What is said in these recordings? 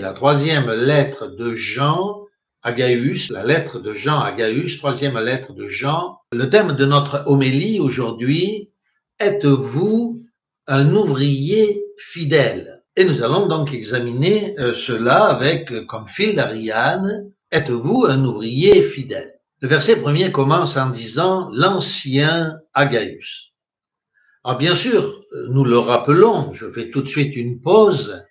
La troisième lettre de Jean à Gaius, la lettre de Jean à Gaius, troisième lettre de Jean. Le thème de notre homélie aujourd'hui, êtes-vous un ouvrier fidèle? Et nous allons donc examiner cela avec comme fil d'Ariane, êtes-vous un ouvrier fidèle? Le verset premier commence en disant l'ancien à Gaius. Alors bien sûr, nous le rappelons, je fais tout de suite une pause,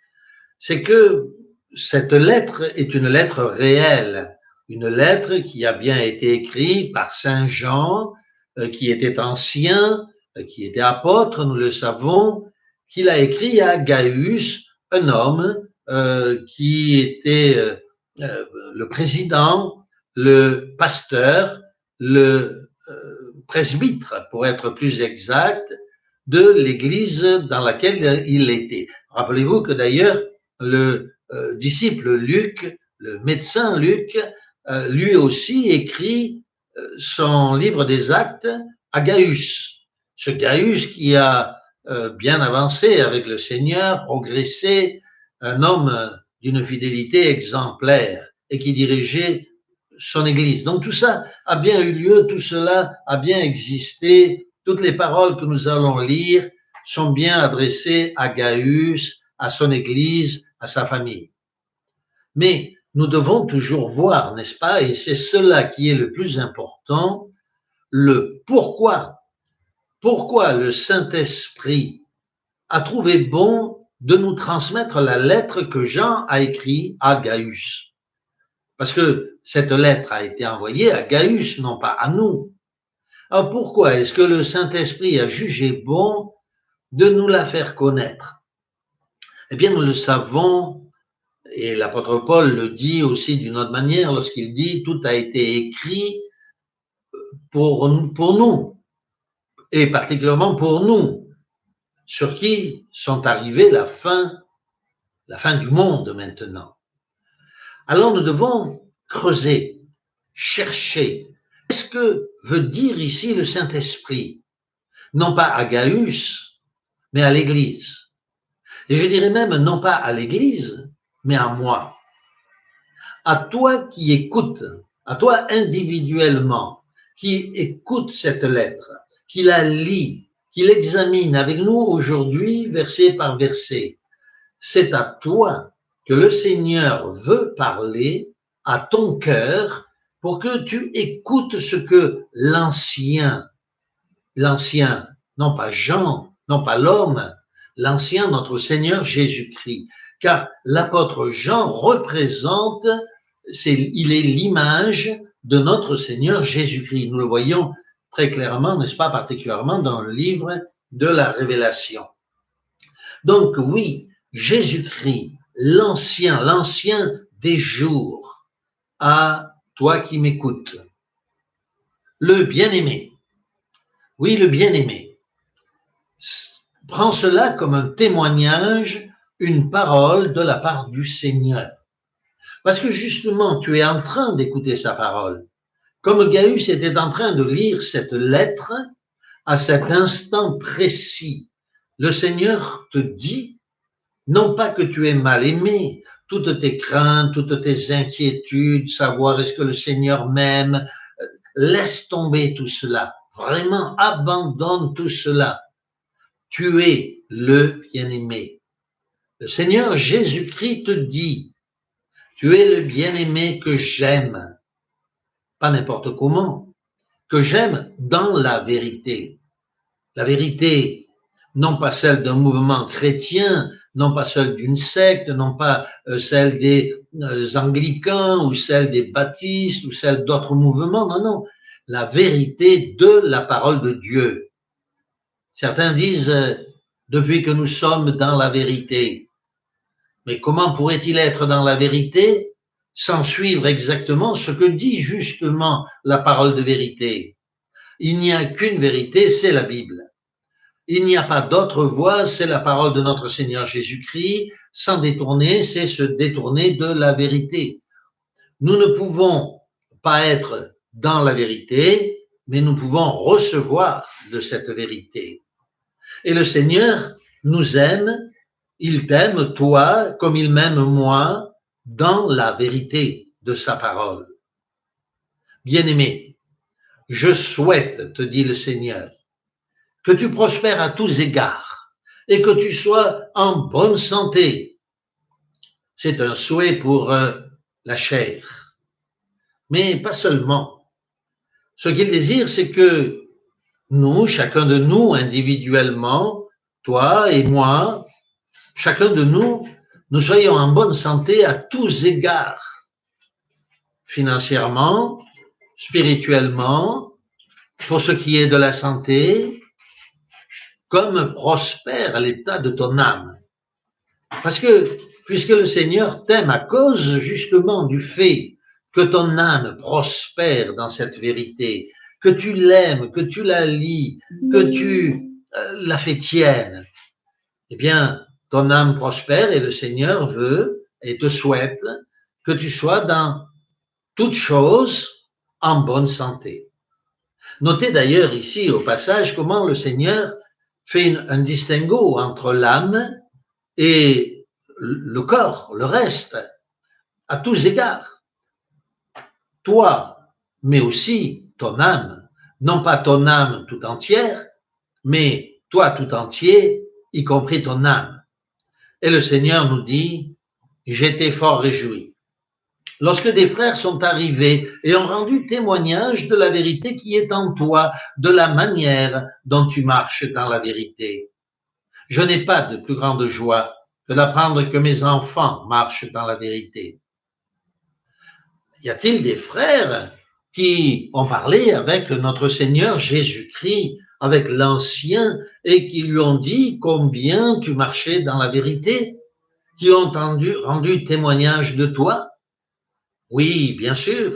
c'est que cette lettre est une lettre réelle, une lettre qui a bien été écrite par Saint Jean, qui était ancien, qui était apôtre, nous le savons, qu'il a écrit à Gaius, un homme qui était le président, le pasteur, le presbytre, pour être plus exact, de l'église dans laquelle il était. Rappelez-vous que d'ailleurs, le disciple Luc, le médecin Luc, lui aussi écrit son livre des Actes à Gaius. Ce Gaius qui a bien avancé avec le Seigneur, progressé, un homme d'une fidélité exemplaire et qui dirigeait son Église. Donc tout ça a bien eu lieu, tout cela a bien existé. Toutes les paroles que nous allons lire sont bien adressées à Gaius, à son Église, à sa famille. Mais nous devons toujours voir, n'est-ce pas, et c'est cela qui est le plus important, le pourquoi. Pourquoi le Saint-Esprit a trouvé bon de nous transmettre la lettre que Jean a écrite à Gaius. Parce que cette lettre a été envoyée à Gaius, non pas à nous. Alors pourquoi est-ce que le Saint-Esprit a jugé bon de nous la faire connaître? Eh bien, nous le savons, et l'apôtre Paul le dit aussi d'une autre manière lorsqu'il dit « tout a été écrit pour nous, et particulièrement pour nous, sur qui sont arrivées la fin du monde maintenant ». Alors nous devons creuser, chercher. Qu'est-ce que veut dire ici le Saint-Esprit? Non pas à Gaius, mais à l'Église. Et je dirais même non pas à l'Église, mais à moi. À toi qui écoutes, à toi individuellement, qui écoute cette lettre, qui la lit, qui l'examine avec nous aujourd'hui, verset par verset. C'est à toi que le Seigneur veut parler à ton cœur pour que tu écoutes ce que l'ancien, non pas Jean, non pas l'homme, l'ancien, notre Seigneur Jésus-Christ. Car l'apôtre Jean représente, il est l'image de notre Seigneur Jésus-Christ. Nous le voyons très clairement, n'est-ce pas, particulièrement dans le livre de la Révélation. Donc oui, Jésus-Christ, l'ancien des jours, à toi qui m'écoutes. Le bien-aimé. Oui, le bien-aimé. Prends cela comme un témoignage, une parole de la part du Seigneur. Parce que justement, tu es en train d'écouter sa parole. Comme Gaius était en train de lire cette lettre, à cet instant précis, le Seigneur te dit, non pas que tu es mal aimé, toutes tes craintes, toutes tes inquiétudes, savoir est-ce que le Seigneur m'aime, laisse tomber tout cela. Vraiment, abandonne tout cela. Tu es le bien-aimé. Le Seigneur Jésus-Christ te dit, tu es le bien-aimé que j'aime. Pas n'importe comment, que j'aime dans la vérité. La vérité, non pas celle d'un mouvement chrétien, non pas celle d'une secte, non pas celle des anglicans ou celle des baptistes ou celle d'autres mouvements, non, la vérité de la parole de Dieu. Certains disent, depuis que nous sommes dans la vérité. Mais comment pourrait-il être dans la vérité sans suivre exactement ce que dit justement la parole de vérité? Il n'y a qu'une vérité, c'est la Bible. Il n'y a pas d'autre voie, c'est la parole de notre Seigneur Jésus-Christ. Sans détourner, c'est se détourner de la vérité. Nous ne pouvons pas être dans la vérité, mais nous pouvons recevoir de cette vérité. Et le Seigneur nous aime, il t'aime, toi, comme il m'aime moi, dans la vérité de sa parole. Bien-aimé, je souhaite, te dit le Seigneur, que tu prospères à tous égards et que tu sois en bonne santé. C'est un souhait pour la chair, mais pas seulement. Ce qu'il désire, c'est que nous, chacun de nous individuellement, toi et moi, chacun de nous, nous soyons en bonne santé à tous égards, financièrement, spirituellement, pour ce qui est de la santé, comme prospère l'état de ton âme. Parce que, puisque le Seigneur t'aime à cause justement du fait que ton âme prospère dans cette vérité, que tu l'aimes, que tu la lis, que tu la fais tienne, eh bien, ton âme prospère et le Seigneur veut et te souhaite que tu sois dans toutes choses en bonne santé. Notez d'ailleurs ici au passage comment le Seigneur fait un distinguo entre l'âme et le corps, le reste, à tous égards. Toi, mais aussi ton âme, non pas ton âme tout entière, mais toi tout entier, y compris ton âme. Et le Seigneur nous dit, j'étais fort réjoui. Lorsque des frères sont arrivés et ont rendu témoignage de la vérité qui est en toi, de la manière dont tu marches dans la vérité. Je n'ai pas de plus grande joie que d'apprendre que mes enfants marchent dans la vérité. Y a-t-il des frères qui ont parlé avec notre Seigneur Jésus-Christ, avec l'Ancien, et qui lui ont dit combien tu marchais dans la vérité, qui ont rendu témoignage de toi? Oui, bien sûr,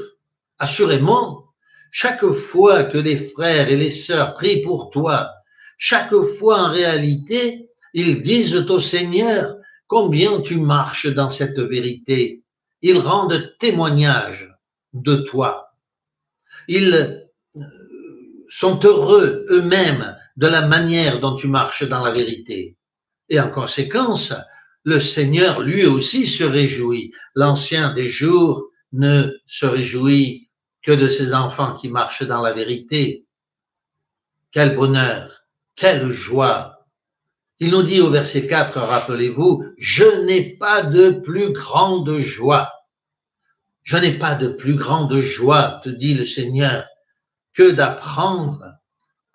assurément. Chaque fois que les frères et les sœurs prient pour toi, chaque fois en réalité, ils disent au Seigneur combien tu marches dans cette vérité. Ils rendent témoignage de toi. Ils sont heureux eux-mêmes de la manière dont tu marches dans la vérité. Et en conséquence, le Seigneur lui aussi se réjouit. L'Ancien des jours ne se réjouit que de ses enfants qui marchent dans la vérité. Quel bonheur, quelle joie. Il nous dit au verset 4, rappelez-vous, je n'ai pas de plus grande joie. Je n'ai pas de plus grande joie, te dit le Seigneur, que d'apprendre,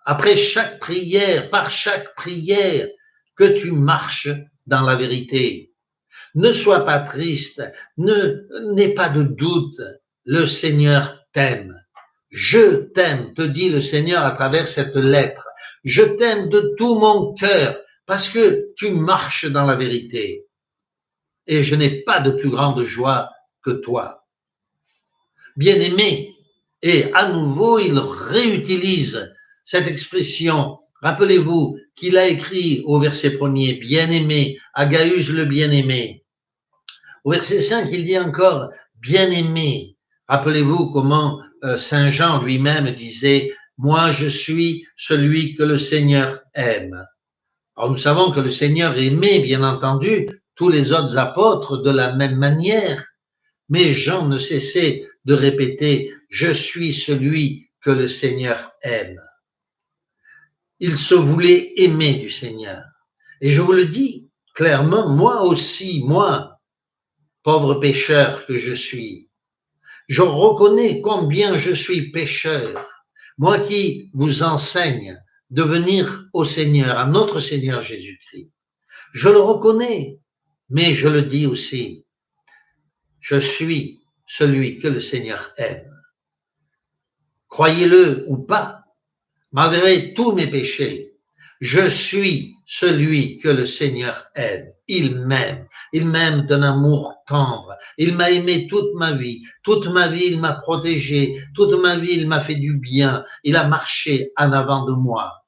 après chaque prière, par chaque prière, que tu marches dans la vérité. Ne sois pas triste, n'aie pas de doute, le Seigneur t'aime. Je t'aime, te dit le Seigneur à travers cette lettre. Je t'aime de tout mon cœur parce que tu marches dans la vérité. Et je n'ai pas de plus grande joie que toi. Bien-aimé, et à nouveau, il réutilise cette expression. Rappelez-vous qu'il a écrit au verset 1er, bien-aimé, à Gaius le bien-aimé. Au verset 5, il dit encore, bien-aimé. Rappelez-vous comment Saint Jean lui-même disait, moi je suis celui que le Seigneur aime. Alors nous savons que le Seigneur aimait, bien entendu, tous les autres apôtres de la même manière, mais Jean ne cessait de répéter, je suis celui que le Seigneur aime. Il se voulait aimer du Seigneur. Et je vous le dis clairement, moi aussi, moi, pauvre pécheur que je suis, je reconnais combien je suis pécheur. Moi qui vous enseigne de venir au Seigneur, à notre Seigneur Jésus-Christ. Je le reconnais, mais je le dis aussi. Je suis celui que le Seigneur aime. Croyez-le ou pas, malgré tous mes péchés, je suis celui que le Seigneur aime. Il m'aime d'un amour tendre. Il m'a aimé toute ma vie. Toute ma vie, il m'a protégé. Toute ma vie, il m'a fait du bien. Il a marché en avant de moi.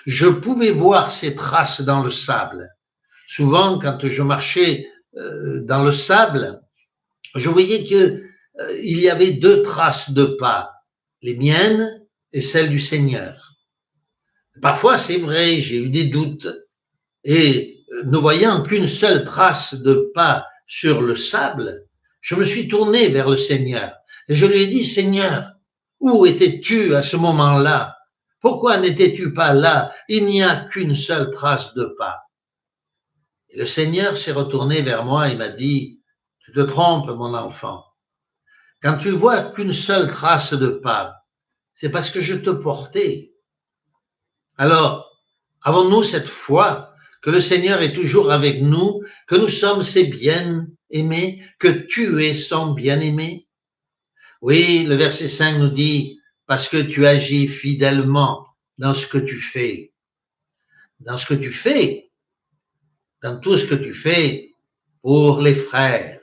Je pouvais voir ses traces dans le sable. Souvent, quand je marchais dans le sable, je voyais que il y avait deux traces de pas, les miennes et celles du Seigneur. Parfois, c'est vrai, j'ai eu des doutes et ne voyant qu'une seule trace de pas sur le sable, je me suis tourné vers le Seigneur et je lui ai dit, Seigneur, où étais-tu à ce moment-là? Pourquoi n'étais-tu pas là? Il n'y a qu'une seule trace de pas. Et le Seigneur s'est retourné vers moi et m'a dit, tu te trompes, mon enfant. Quand tu vois qu'une seule trace de pas, c'est parce que je te portais. Alors, avons-nous cette foi que le Seigneur est toujours avec nous, que nous sommes ses bien-aimés, que tu es son bien-aimé? Oui, le verset 5 nous dit, parce que tu agis fidèlement dans ce que tu fais. Dans ce que tu fais, dans tout ce que tu fais pour les frères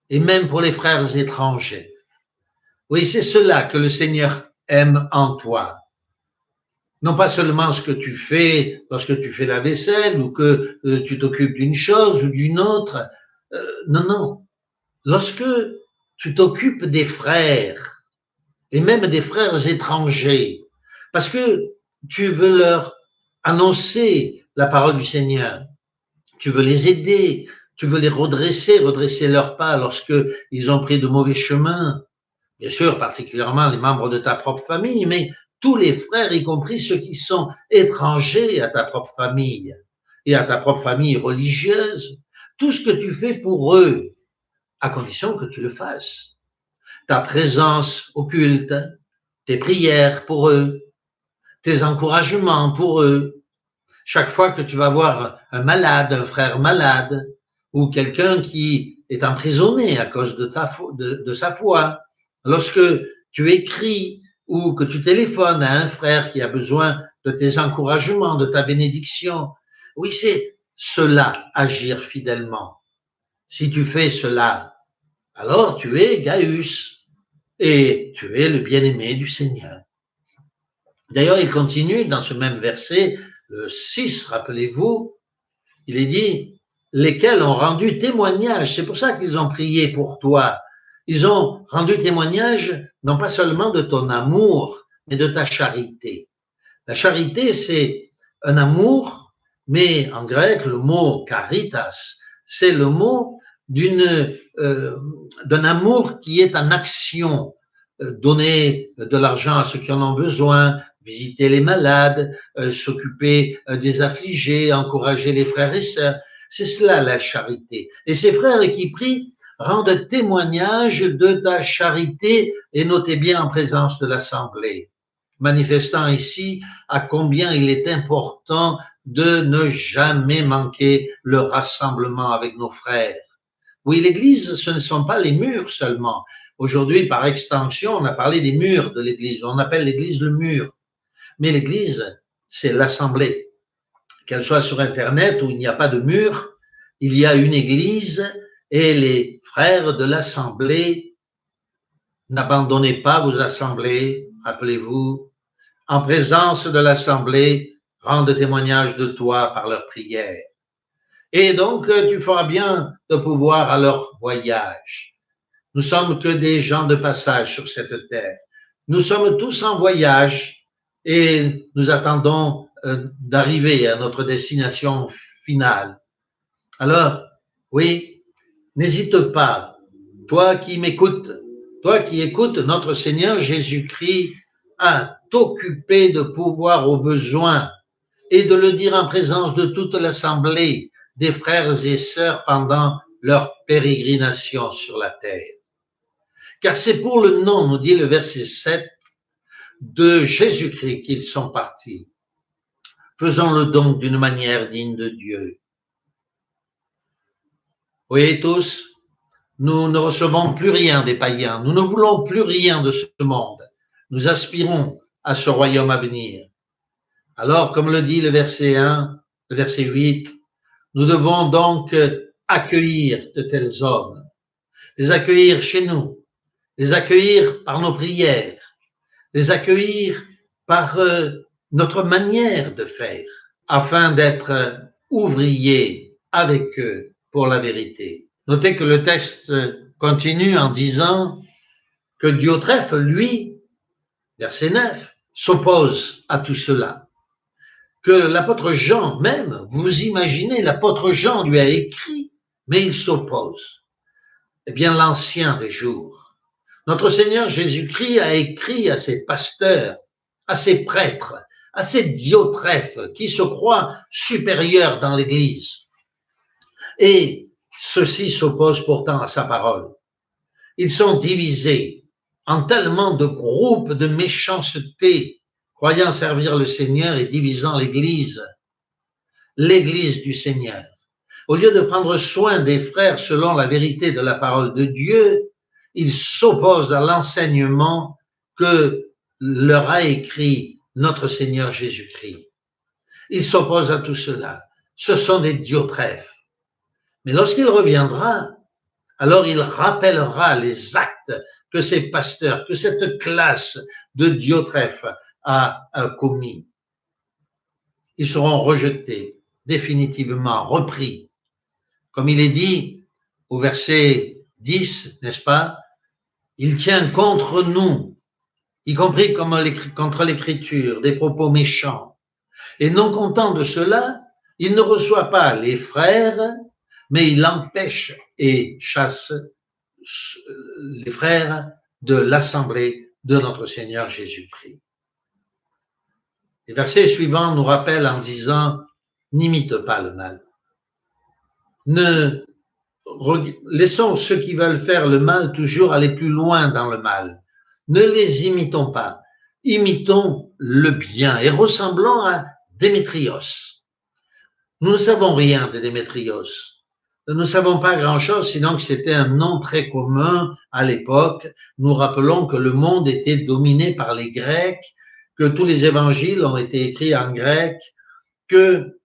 et même pour les frères étrangers. Oui, c'est cela que le Seigneur aime en toi. Non pas seulement ce que tu fais lorsque tu fais la vaisselle ou que tu t'occupes d'une chose ou d'une autre. Non, non. Lorsque tu t'occupes des frères et même des frères étrangers, parce que tu veux leur annoncer la parole du Seigneur, tu veux les aider, tu veux les redresser leurs pas lorsque ils ont pris de mauvais chemins. Bien sûr, particulièrement les membres de ta propre famille, mais tous les frères, y compris ceux qui sont étrangers à ta propre famille et à ta propre famille religieuse, tout ce que tu fais pour eux, à condition que tu le fasses. Ta présence au culte, tes prières pour eux, tes encouragements pour eux. Chaque fois que tu vas voir un malade, un frère malade, ou quelqu'un qui est emprisonné à cause de sa foi, lorsque tu écris ou que tu téléphones à un frère qui a besoin de tes encouragements, de ta bénédiction, oui, c'est cela, agir fidèlement. Si tu fais cela, alors tu es Gaius et tu es le bien-aimé du Seigneur. D'ailleurs, il continue dans ce même verset, le 6, rappelez-vous, il est dit, lesquels ont rendu témoignage. C'est pour ça qu'ils ont prié pour toi. Ils ont rendu témoignage non pas seulement de ton amour, mais de ta charité. La charité, c'est un amour, mais en grec, le mot caritas, c'est le mot d'un amour qui est en action. Donner de l'argent à ceux qui en ont besoin, visiter les malades, s'occuper des affligés, encourager les frères et sœurs. C'est cela la charité. Et ces frères qui prient rendent témoignage de ta charité et notez bien en présence de l'Assemblée, manifestant ici à combien il est important de ne jamais manquer le rassemblement avec nos frères. Oui, l'Église, ce ne sont pas les murs seulement. Aujourd'hui, par extension, on a parlé des murs de l'Église. On appelle l'Église le mur. Mais l'Église, c'est l'Assemblée. Qu'elle soit sur Internet où il n'y a pas de mur, il y a une Église et les frères de l'Assemblée, n'abandonnez pas vos assemblées, rappelez-vous, en présence de l'Assemblée, rendent témoignage de toi par leurs prières. Et donc, tu feras bien de pouvoir à leur voyage. Nous sommes que des gens de passage sur cette terre. Nous sommes tous en voyage et nous attendons d'arriver à notre destination finale. Alors, oui, n'hésite pas, toi qui m'écoutes, toi qui écoutes notre Seigneur Jésus-Christ, à t'occuper de pouvoir aux besoins et de le dire en présence de toute l'assemblée des frères et sœurs pendant leur pérégrination sur la terre. Car c'est pour le nom, nous dit le verset 7, de Jésus-Christ qu'ils sont partis. Faisons-le donc d'une manière digne de Dieu. Oui, tous, nous ne recevons plus rien des païens, nous ne voulons plus rien de ce monde. Nous aspirons à ce royaume à venir. Alors, comme le dit le verset 1, le verset 8, nous devons donc accueillir de tels hommes, les accueillir chez nous, les accueillir par nos prières, les accueillir par notre manière de faire, afin d'être ouvriers avec eux pour la vérité. Notez que le texte continue en disant que Diotrephe, lui, verset 9, s'oppose à tout cela. Que l'apôtre Jean même, vous imaginez, l'apôtre Jean lui a écrit, mais il s'oppose. Eh bien, l'ancien des jours. Notre Seigneur Jésus-Christ a écrit à ses pasteurs, à ses prêtres, à ces Diotrephes qui se croient supérieurs dans l'Église. Et ceux-ci s'opposent pourtant à sa parole. Ils sont divisés en tellement de groupes de méchanceté, croyant servir le Seigneur et divisant l'Église du Seigneur. Au lieu de prendre soin des frères selon la vérité de la parole de Dieu, ils s'opposent à l'enseignement que leur a écrit notre Seigneur Jésus-Christ. Ils s'opposent à tout cela. Ce sont des Diotrephes. Mais lorsqu'il reviendra, alors il rappellera les actes que ces pasteurs, que cette classe de Diotrephes a commis. Ils seront rejetés, définitivement repris. Comme il est dit au verset 10, n'est-ce pas? Il tient contre nous, y compris contre l'Écriture, des propos méchants. Et non content de cela, il ne reçoit pas les frères, mais il empêche et chasse les frères de l'assemblée de notre Seigneur Jésus-Christ. Les versets suivants nous rappellent en disant « N'imite pas le mal ». Laissons ceux qui veulent faire le mal toujours aller plus loin dans le mal. Ne les imitons pas. Imitons le bien et ressemblons à Démétrios. Nous ne savons rien de Démétrios. Nous ne savons pas grand-chose, sinon que c'était un nom très commun à l'époque. Nous rappelons que le monde était dominé par les Grecs, que tous les évangiles ont été écrits en grec, que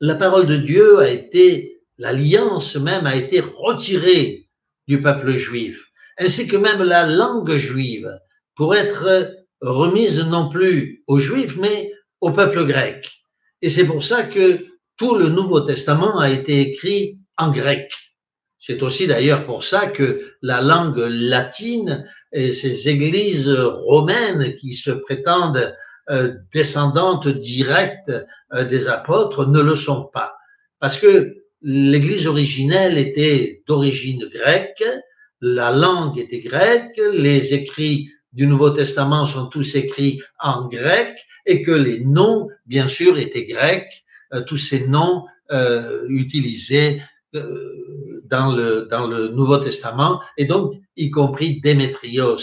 la parole de Dieu a été, l'alliance même a été retirée du peuple juif, ainsi que même la langue juive, pour être remise non plus aux Juifs, mais au peuple grec. Et c'est pour ça que tout le Nouveau Testament a été écrit en grec. C'est aussi d'ailleurs pour ça que la langue latine et ces églises romaines qui se prétendent descendantes directes des apôtres ne le sont pas. Parce que l'église originelle était d'origine grecque, la langue était grecque, les écrits du Nouveau Testament sont tous écrits en grec et que les noms, bien sûr, étaient grecs, tous ces noms utilisés dans le Nouveau Testament, et donc y compris Démétrios,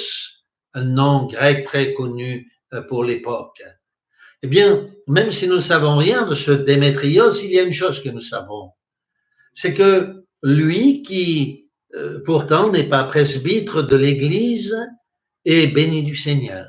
un nom grec très connu pour l'époque. Eh bien, même si nous ne savons rien de ce Démétrios, il y a une chose que nous savons, c'est que lui qui pourtant n'est pas presbytre de l'Église est béni du Seigneur,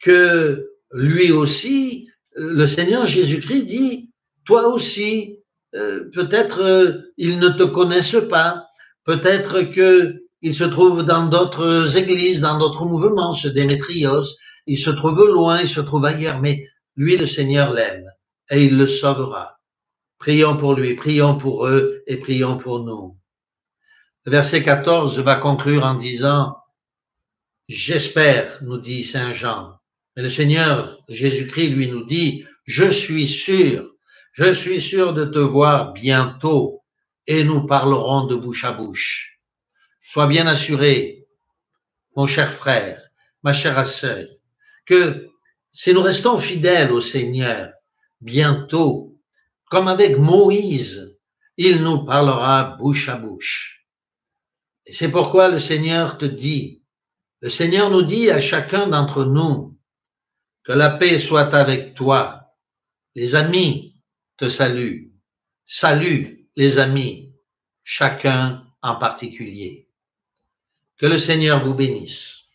que lui aussi, le Seigneur Jésus-Christ dit, toi aussi, peut-être ils ne te connaissent pas, peut-être qu'ils se trouvent dans d'autres églises, dans d'autres mouvements, ce Démétrios, il se trouve loin, il se trouve ailleurs, mais lui, le Seigneur l'aime et il le sauvera. Prions pour lui, prions pour eux et prions pour nous. Le verset 14 va conclure en disant « J'espère », nous dit Saint Jean. Mais le Seigneur Jésus-Christ lui nous dit « Je suis sûr de te voir bientôt et nous parlerons de bouche à bouche. » Sois bien assuré, mon cher frère, ma chère sœur, que si nous restons fidèles au Seigneur, bientôt, comme avec Moïse, il nous parlera bouche à bouche. Et c'est pourquoi le Seigneur te dit, le Seigneur nous dit à chacun d'entre nous, que la paix soit avec toi. Les amis te saluent. Salut les amis, chacun en particulier. Que le Seigneur vous bénisse.